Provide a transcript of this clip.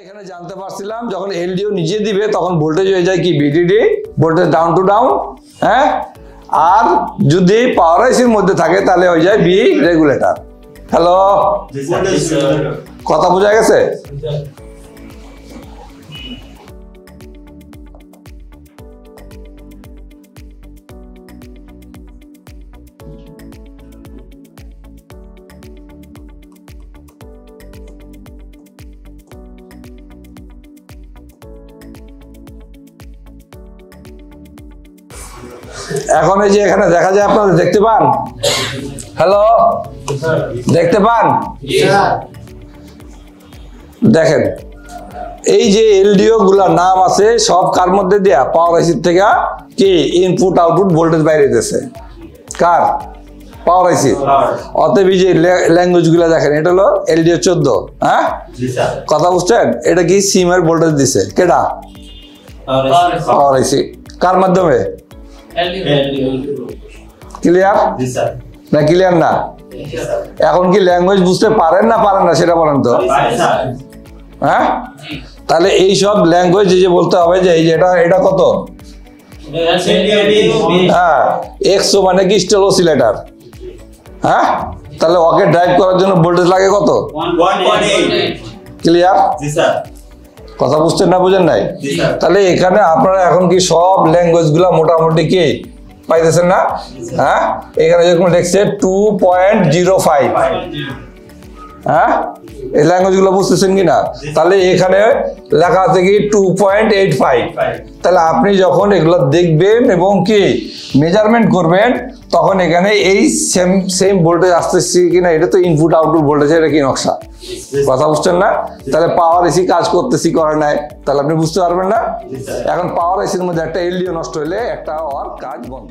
এখানে জানতে পারছিলাম যখন এলডিও নিজে দিবে তখন ভোল্টেজ হয়ে যায় কি VDD, voltage down to down, হ্যাঁ। আর যদি পাওয়ার আইসির মধ্যে থাকে তাহলে হয়ে যায় বি রেগুলেটর। হ্যালো, কথা বোঝা গেছে? এখন এই যে এখানে দেখা যায়, আপনারা দেখতে পান? হ্যালো, দেখতে পান? দেখেন এই যে এলডিও গুলার নাম আছে সব কার মধ্যে দেয়া? পাওয়ার আইসির থেকে কি ইনপুট আউটপুট ভোল্টেজ বাইরে দিতেছে কার? পাওয়ার আইসি। অতএব এই যে ল্যাঙ্গুয়েজ গুলা দেখেন, এটা হলো এলডিও 14, হ্যাঁ কথা বুঝছেন? এটা কি সিমের ভোল্টেজ দিছে কেডা? পাওয়ার আইসি। কার মাধ্যমে? ক্লিয়ার না? ক্লিয়ার না? এখন কি ল্যাঙ্গুয়েজ বুঝতে পারেন না পারেন না সেটা বলেন তো, হ্যাঁ? তাহলে এই সব ল্যাঙ্গুয়েজ যে বলতে হবে যে এই যে এটা কত, হ্যাঁ এক্সো মানে কি স্টেল অসিলেটর, হ্যাঁ। তাহলে ওকে ড্রাইভ করার জন্য ভোল্টেজ লাগে কত? 1.8। ক্লিয়ার? কথা বুঝছেন না বুঝেন নাই? তাহলে এখানে আপনারা এখন কি সব ল্যাঙ্গুয়েজ গুলা মোটামুটি কি পাইতেছেন না? হ্যাঁ, এখানে যেরকম দেখছে 2.05, হ্যাঁ এই ল্যাঙ্গুয়েজ গুলো বুঝতেছেন কিনা? তাহলে এখানে লেখা আছে কি 2.85। তাহলে আপনি যখন এগুলো দেখবেন এবং কি মেজারমেন্ট করবেন তখন এখানে এই সেম ভোল্টেজ আসতেছে কিনা, এটা তো ইনপুট আউটপুট ভোল্টেজ, এটা কি নকশা? কথা বুঝছেন না? তাহলে পাওয়ার এসি কাজ করতেছি করে নাই, তাহলে আপনি বুঝতে পারবেন না। এখন পাওয়ার এসির মধ্যে একটা এলডিও নষ্ট হলে একটা ওর কাজ বন্ধ।